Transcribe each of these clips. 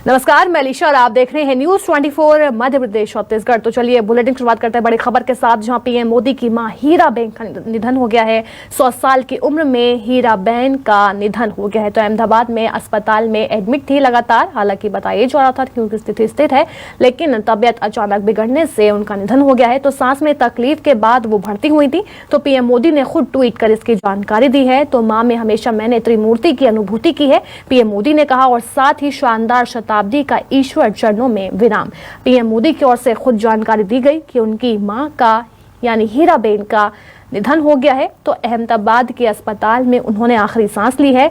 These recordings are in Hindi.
नमस्कार, मैं अलीशा और आप देख रहे हैं न्यूज 24 मध्य प्रदेश छत्तीसगढ़। तो चलिए बुलेटिन शुरुआत करते हैं बड़ी खबर के साथ, जहां पीएम मोदी की मां हीराबेन का निधन हो गया है। 100 साल की उम्र में हीराबेन का निधन हो गया है। तो अहमदाबाद में अस्पताल में एडमिट थी लगातार। हालांकि बताया जा रहा था कि उनकी स्थिति स्थिर है, लेकिन तबियत अचानक बिगड़ने से उनका निधन हो गया है। तो सांस में तकलीफ के बाद वो भर्ती हुई थी। तो पीएम मोदी ने खुद ट्वीट कर इसकी जानकारी दी है। तो मां में हमेशा मैंने त्रिमूर्ति की अनुभूति की है, पीएम मोदी ने कहा। और साथ ही शानदार शताब्दी का ईश्वर चरणों में विराम। पीएम मोदी की ओर से खुद जानकारी दी गई कि उनकी मां का यानी हीराबेन का निधन हो गया है। तो अहमदाबाद के अस्पताल में उन्होंने आखिरी सांस ली है।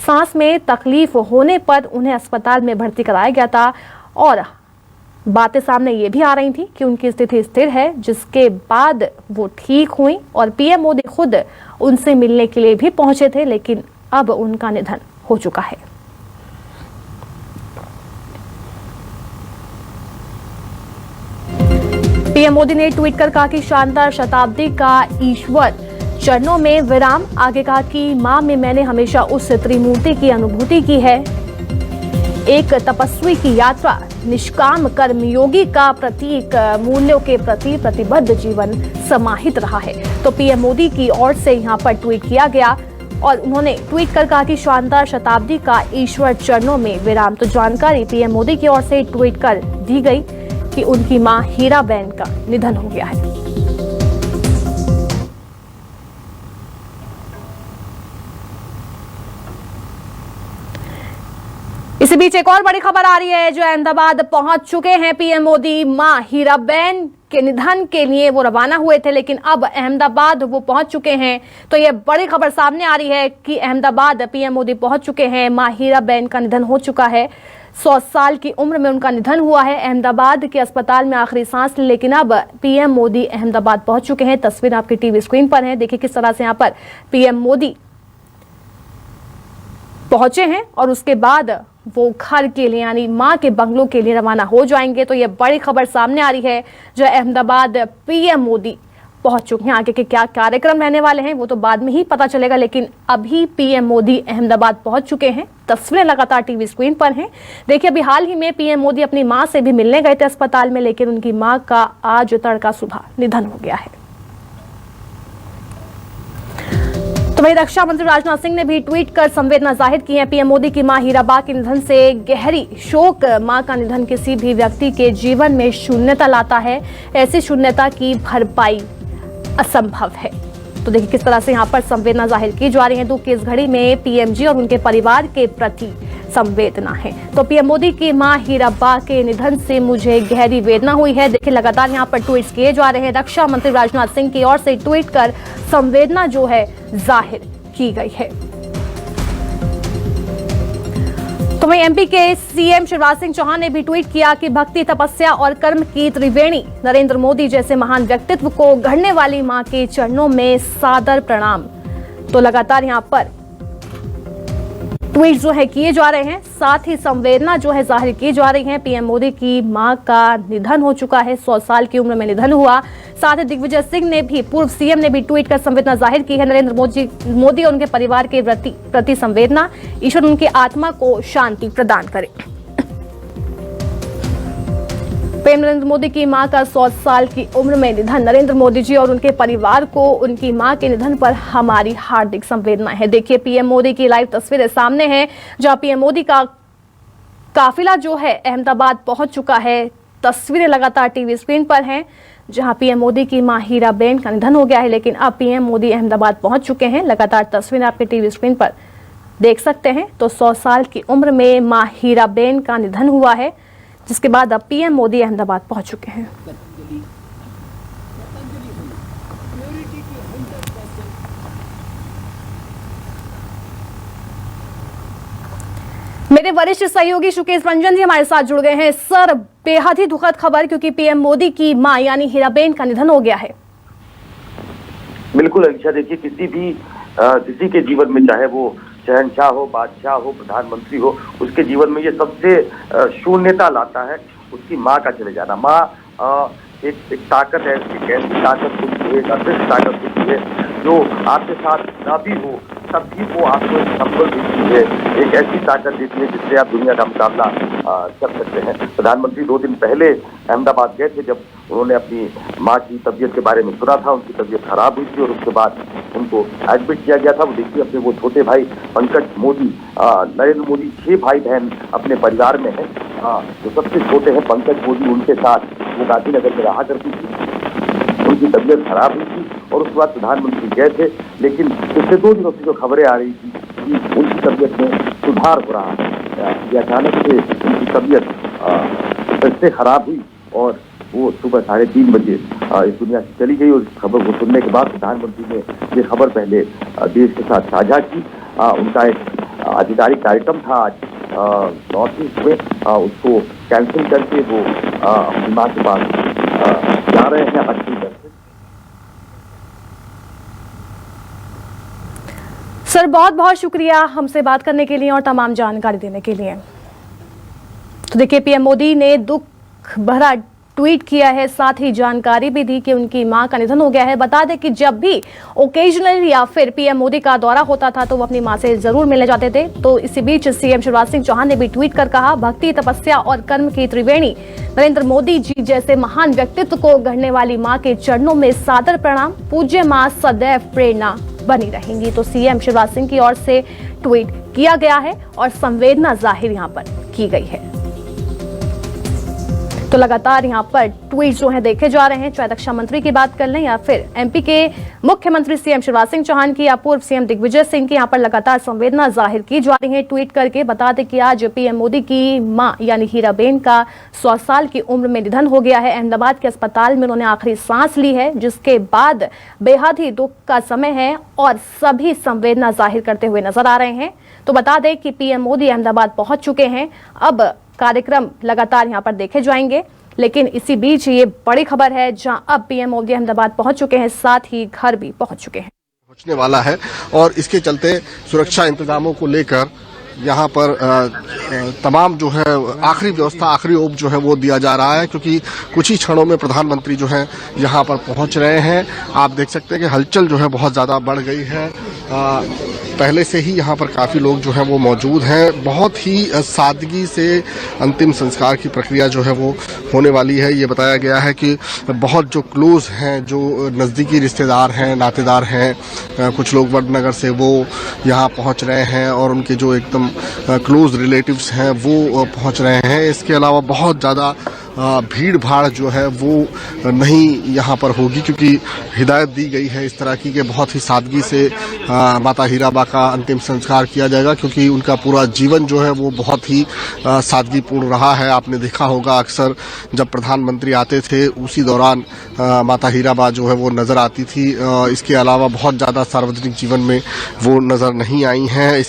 सांस में तकलीफ होने पर उन्हें अस्पताल में भर्ती कराया गया था और बातें सामने ये भी आ रही थी कि उनकी स्थिति स्थिर है, जिसके बाद वो ठीक हुई और पीएम मोदी खुद उनसे मिलने के लिए भी पहुंचे थे, लेकिन अब उनका निधन हो चुका है। पीएम मोदी ने ट्वीट कर कहा कि शानदार शताब्दी का ईश्वर चरणों में विराम। आगे कहा कि मां में मैंने हमेशा उस त्रिमूर्ति की अनुभूति की है। एक तपस्वी की यात्रा, निष्काम कर्मयोगी का प्रतीक, मूल्यों के प्रति प्रतिबद्ध जीवन समाहित रहा है। तो पीएम मोदी की ओर से यहां पर ट्वीट किया गया और उन्होंने ट्वीट कर कहा कि शानदार शताब्दी का ईश्वर चरणों में विराम। तो जानकारी पीएम मोदी की ओर से ट्वीट कर दी गई कि उनकी मां हीराबेन का निधन हो गया है। इसी बीच एक और बड़ी खबर आ रही है, जो अहमदाबाद पहुंच चुके हैं पीएम मोदी। मां हीराबेन के निधन के लिए वो रवाना हुए थे, लेकिन अब अहमदाबाद वो पहुंच चुके हैं। तो ये बड़ी खबर सामने आ रही है कि अहमदाबाद पीएम मोदी पहुंच चुके हैं। मां हीराबेन का निधन हो चुका है। 100 साल की उम्र में उनका निधन हुआ है। अहमदाबाद के अस्पताल में आखिरी सांस ली, लेकिन अब पीएम मोदी अहमदाबाद पहुंच चुके हैं। तस्वीर आपकी टीवी स्क्रीन पर है। देखिए किस तरह से यहाँ पर पीएम मोदी पहुंचे हैं और उसके बाद वो घर के लिए यानी मां के बंगलों के लिए रवाना हो जाएंगे। तो ये बड़ी खबर सामने आ रही है, जो अहमदाबाद पीएम मोदी पहुंच चुके हैं। आगे के क्या कार्यक्रम रहने वाले हैं वो तो बाद में ही पता चलेगा, लेकिन अभी पीएम मोदी अहमदाबाद पहुंच चुके हैं। तस्वीरें लगातार टीवी स्क्रीन पर हैं। देखिए अभी हाल ही में पीएम मोदी अपनी मां से भी मिलने गए थे अस्पताल में, लेकिन उनकी मां का आज तड़का सुबह निधन हो गया है। तो वहीं रक्षा मंत्री राजनाथ सिंह ने भी ट्वीट कर संवेदना जाहिर की है। पीएम मोदी की मां हीराबा के निधन से गहरी शोक। मां का निधन किसी भी व्यक्ति के जीवन में शून्यता लाता है। ऐसी शून्यता की भरपाई असंभव है। तो देखिए किस तरह से यहाँ पर संवेदना जाहिर की जा रही है। दुख की इस घड़ी में पीएमजी और उनके परिवार के प्रति संवेदना है। तो पीएम मोदी की मां हीराबा के निधन से मुझे गहरी वेदना हुई है। देखिए लगातार यहाँ पर ट्वीट्स किए जा रहे हैं। रक्षा मंत्री राजनाथ सिंह की ओर से ट्वीट कर संवेदना जो है जाहिर की गई है। तो वहीं एमपी के सीएम शिवराज सिंह चौहान ने भी ट्वीट किया कि भक्ति, तपस्या और कर्म की त्रिवेणी नरेंद्र मोदी जैसे महान व्यक्तित्व को गढ़ने वाली मां के चरणों में सादर प्रणाम। तो लगातार यहां पर ट्वीट जो है किए जा रहे हैं, साथ ही संवेदना जो है जाहिर की जा रही है। पीएम मोदी की मां का निधन हो चुका है। 100 साल की उम्र में निधन हुआ। साथ ही दिग्विजय सिंह ने भी, पूर्व सीएम ने भी ट्वीट कर संवेदना जाहिर की है। नरेंद्र मोदी और उनके परिवार के प्रति संवेदना। ईश्वर उनकी आत्मा को शांति प्रदान करे। पीएम नरेंद्र मोदी की मां का 100 साल की उम्र में निधन। नरेंद्र मोदी जी और उनके परिवार को उनकी मां के निधन पर हमारी हार्दिक संवेदना है। देखिए पीएम मोदी की लाइव तस्वीरें सामने हैं, जहां पीएम मोदी का काफिला जो है अहमदाबाद पहुंच चुका है। तस्वीरें लगातार टीवी स्क्रीन पर हैं, जहां पीएम मोदी की मां हीराबेन का निधन हो गया है, लेकिन अब पीएम मोदी अहमदाबाद पहुंच चुके हैं। लगातार तस्वीरें आपके टीवी स्क्रीन पर देख सकते हैं। तो 100 साल की उम्र में मां हीराबेन का निधन हुआ है, जिसके बाद अब पीएम मोदी अहमदाबाद पहुंच चुके हैं। मेरे वरिष्ठ सहयोगी सुकेश रंजन जी हमारे साथ जुड़ गए हैं। सर, बेहद ही दुखद खबर, क्योंकि पीएम मोदी की मां यानी हीराबेन का निधन हो गया है। बिल्कुल अलीशा, देखिए किसी के जीवन में, चाहे वो शहनशाह हो, बादशाह हो, प्रधानमंत्री हो, उसके जीवन में ये सबसे शून्यता लाता है उसकी माँ का चले जाना। माँ एक ताकत है, उसकी कैसी ताकत है, एक अदृश्य ताकत होती है जो आपके साथ ना भी हो तब भी वो आपको एक संबल देती है, एक ऐसी ताकत देती है जिससे आप दुनिया का मुकाबला कर सकते हैं। प्रधानमंत्री 2 दिन पहले अहमदाबाद गए थे जब उन्होंने अपनी माँ की तबीयत के बारे में सुना था। उनकी तबीयत खराब हुई थी और उसके बाद उनको एडमिट किया गया था। वो देखिए अपने वो छोटे भाई पंकज मोदी, नरेंद्र मोदी 6 भाई बहन अपने परिवार में हैं। जो सबसे छोटे हैं पंकज मोदी, उनके साथ वो गांधीनगर में रहा करती थी। उनकी तबीयत खराब हुई थी और उसके बाद प्रधानमंत्री गए थे, लेकिन पिछले 2 दिनों से जो खबरें आ रही थी कि उनकी तबीयत में सुधार हो रहा है। ये अचानक से उनकी तबीयत कैसे खराब हुई और वो सुबह 3:30 बजे इस दुनिया से चली गई। और इस खबर को सुनने के बाद प्रधानमंत्री ने ये खबर पहले देश के साथ साझा की। उनका एक आधिकारिक कार्यक्रम था आज नॉर्थ ईस्ट में, उसको कैंसिल करके वो अपनी माँ के पास जा रहे हैं अच्छी तरह से। सर बहुत बहुत शुक्रिया हमसे बात करने के लिए और तमाम जानकारी देने के लिए। तो देखिए पीएम मोदी ने दुख भरा ट्वीट किया है, साथ ही जानकारी भी दी कि उनकी मां का निधन हो गया है। बता दें कि जब भी ओकेजनल या फिर पीएम मोदी का दौरा होता था तो वो अपनी मां से जरूर मिलने जाते थे। तो इसी बीच सीएम शिवराज सिंह चौहान ने भी ट्वीट कर कहा, भक्ति तपस्या और कर्म की त्रिवेणी नरेंद्र मोदी जी जैसे महान व्यक्तित्व को गढ़ने वाली मां के चरणों में सादर प्रणाम, पूज्य मां सदैव प्रेरणा बनी रहेंगी। तो सीएम शिवराज सिंह की ओर से ट्वीट किया गया है और संवेदना जाहिर यहां पर की गई है। तो लगातार यहां पर ट्वीट जो है देखे जा रहे हैं, चाहे रक्षा मंत्री की बात कर लें या फिर एमपी के मुख्यमंत्री सीएम शिवराज सिंह चौहान की या पूर्व सीएम दिग्विजय सिंह की, यहां पर लगातार संवेदना जाहिर की जा रही है ट्वीट करके। बता दें कि आज पीएम मोदी की मां यानी हीराबेन का 100 साल की उम्र में निधन हो गया है। अहमदाबाद के अस्पताल में उन्होंने आखिरी सांस ली है, जिसके बाद बेहद ही दुख का समय है और सभी संवेदना जाहिर करते हुए नजर आ रहे हैं। तो बता दें कि पीएम मोदी अहमदाबाद पहुंच चुके हैं। अब कार्यक्रम लगातार यहां पर देखे जाएंगे, लेकिन इसी बीच ये बड़ी खबर है जहां अब पीएम मोदी अहमदाबाद पहुंच चुके हैं, साथ ही घर भी पहुंच चुके हैं। पहुंचने वाला है और इसके चलते सुरक्षा इंतजामों को लेकर यहाँ पर तमाम जो है आखिरी व्यवस्था, आखिरी ओप जो है वो दिया जा रहा है, क्योंकि कुछ ही क्षणों में प्रधानमंत्री जो है यहाँ पर पहुँच रहे हैं। आप देख सकते हैं कि हलचल जो है बहुत ज़्यादा बढ़ गई है। पहले से ही यहाँ पर काफ़ी लोग जो हैं वो मौजूद हैं। बहुत ही सादगी से अंतिम संस्कार की प्रक्रिया जो है वो होने वाली है। ये बताया गया है कि बहुत जो क्लोज हैं, जो नज़दीकी रिश्तेदार हैं, नातेदार हैं, कुछ लोग वडनगर से वो यहाँ पहुँच रहे हैं और उनके जो एकदम क्लोज रिलेटिव्स हैं वो पहुँच रहे हैं। इसके अलावा बहुत ज़्यादा भीड़ भाड़ जो है वो नहीं यहाँ पर होगी, क्योंकि हिदायत दी गई है इस तरह की कि बहुत ही सादगी से माता हीराबा का अंतिम संस्कार किया जाएगा, क्योंकि उनका पूरा जीवन जो है वो बहुत ही सादगीपूर्ण रहा है। आपने देखा होगा अक्सर जब प्रधानमंत्री आते थे उसी दौरान माता हीराबा जो है वो नज़र आती थी। इसके अलावा बहुत ज़्यादा सार्वजनिक जीवन में वो नज़र नहीं आई हैं।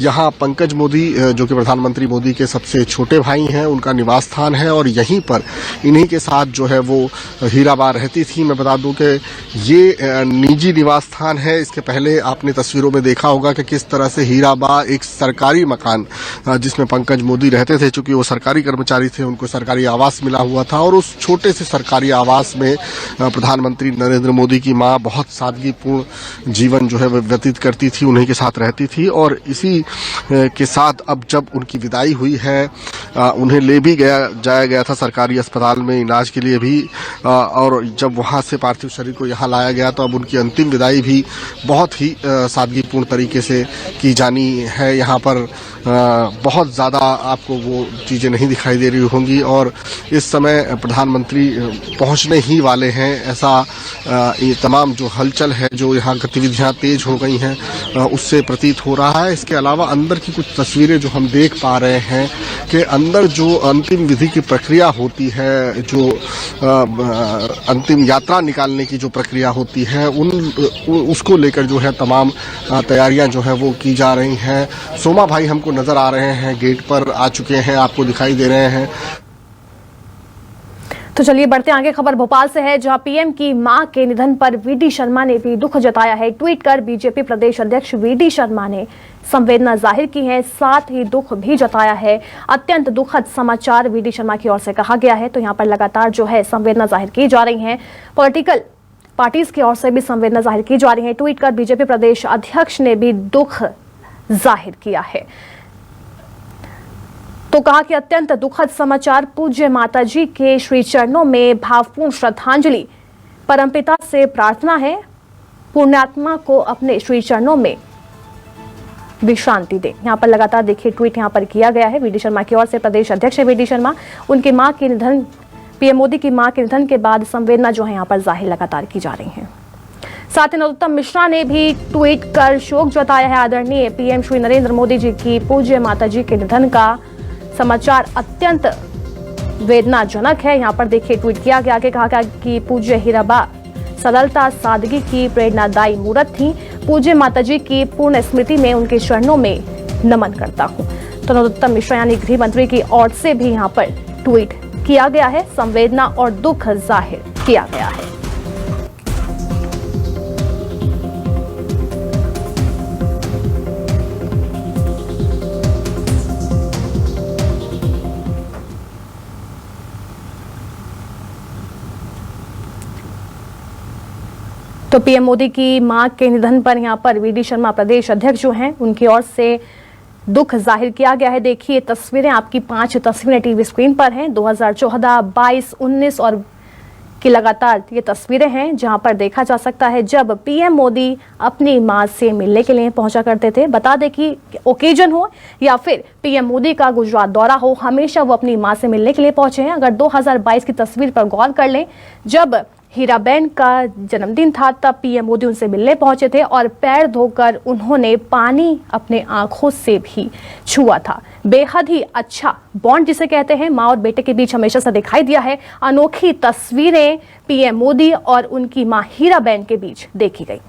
यहाँ पंकज मोदी जो कि प्रधानमंत्री मोदी के सबसे छोटे भाई हैं, उनका निवास स्थान है और यहीं पर इन्हीं के साथ जो है वो हीराबा रहती थी। मैं बता दूं कि ये निजी निवास स्थान है। इसके पहले आपने तस्वीरों में देखा होगा कि किस तरह से हीराबा एक सरकारी मकान जिसमें पंकज मोदी रहते थे, चूंकि वो सरकारी कर्मचारी थे, उनको सरकारी आवास मिला हुआ था और उस छोटे से सरकारी आवास में प्रधानमंत्री नरेंद्र मोदी की मां बहुत सादगीपूर्ण जीवन जो है व्यतीत करती थी, उन्हीं के साथ रहती थी। और इसी के साथ अब जब उनकी विदाई हुई है, उन्हें ले भी जाया गया था सरकारी अस्पताल में इलाज के लिए भी, और जब वहां से पार्थिव शरीर को यहाँ लाया गया तो अब उनकी अंतिम विदाई भी बहुत ही सादगीपूर्ण तरीके से की जानी है। यहाँ पर बहुत ज़्यादा आपको वो चीज़ें नहीं दिखाई दे रही होंगी और इस समय प्रधानमंत्री पहुँचने ही वाले हैं। ऐसा ये तमाम जो हलचल है, जो यहाँ गतिविधियाँ तेज हो गई हैं, उससे प्रतीत हो रहा है। इसके अलावा अंदर की कुछ तस्वीरें जो हम देख पा रहे हैं कि अंदर जो अंतिम विधि की प्रक्रिया होती है, जो अंतिम यात्रा निकालने की जो प्रक्रिया होती है, उसको लेकर जो है तमाम तैयारियां जो है वो की जा रही हैं। सोमा भाई हमको नजर आ रहे हैं, गेट पर आ चुके हैं, आपको दिखाई दे रहे हैं। तो चलिए बढ़ते आगे, खबर भोपाल से है जहां पीएम की मां के निधन पर वीडी शर्मा ने भी दुख जताया है। ट्वीट कर बीजेपी प्रदेश अध्यक्ष वीडी शर्मा ने संवेदना जाहिर की है, साथ ही दुख भी जताया है। अत्यंत दुखद समाचार वीडी शर्मा की ओर से कहा गया है। तो यहाँ पर लगातार जो है संवेदना जाहिर की जा रही है। पॉलिटिकल पार्टीज की ओर से भी संवेदना जाहिर की जा रही है। ट्वीट कर बीजेपी प्रदेश अध्यक्ष ने भी दुख जाहिर किया है। तो कहा कि अत्यंत दुखद समाचार, पूज्य माताजी के श्री चरणों में भावपूर्ण श्रद्धांजलि, परमपिता से प्रार्थना है पुण्यात्मा को अपने श्री चरणों में विश्रांति दे। यहाँ पर लगातार देखिए ट्वीट यहाँ पर किया गया है वीडी शर्मा की ओर से। प्रदेश अध्यक्ष है वीडी शर्मा, उनकी मां के निधन, पीएम मोदी की मां के निधन के बाद संवेदना जो है यहाँ पर जाहिर लगातार की जा रही है। साथ ही नरोत्तम मिश्रा ने भी ट्वीट कर शोक जताया है। आदरणीय पीएम श्री नरेंद्र मोदी जी की पूज्य माताजी के निधन का समाचार अत्यंत वेदनाजनक है। यहाँ पर देखिए ट्वीट किया गया, कहा कि पूज्य हीराबा सरलता सादगी की प्रेरणादायी मूर्त थी। पूज्य माताजी की पूर्ण स्मृति में उनके चरणों में नमन करता हूँ। तो नरोत्तम मिश्रा यानी गृह मंत्री की ओर से भी यहाँ पर ट्वीट किया गया है, संवेदना और दुख जाहिर किया गया है। तो पीएम मोदी की मां के निधन पर यहां पर वीडी शर्मा प्रदेश अध्यक्ष जो हैं उनकी ओर से दुख जाहिर किया गया है। देखिए तस्वीरें, आपकी 5 तस्वीरें टीवी स्क्रीन पर हैं। 2014, 22, 19 और की लगातार ये तस्वीरें हैं जहां पर देखा जा सकता है जब पीएम मोदी अपनी मां से मिलने के लिए पहुंचा करते थे। बता दें कि ओकेजन हो या फिर पीएम मोदी का गुजरात दौरा हो, हमेशा वो अपनी मां से मिलने के लिए पहुंचे हैं। अगर 2022 की तस्वीर पर गौर कर लें, जब हीराबेन का जन्मदिन था तब पीएम मोदी उनसे मिलने पहुंचे थे और पैर धोकर उन्होंने पानी अपने आंखों से भी छुआ था। बेहद ही अच्छा बॉन्ड जिसे कहते हैं मां और बेटे के बीच हमेशा से दिखाई दिया है। अनोखी तस्वीरें पीएम मोदी और उनकी मां हीराबेन के बीच देखी गई।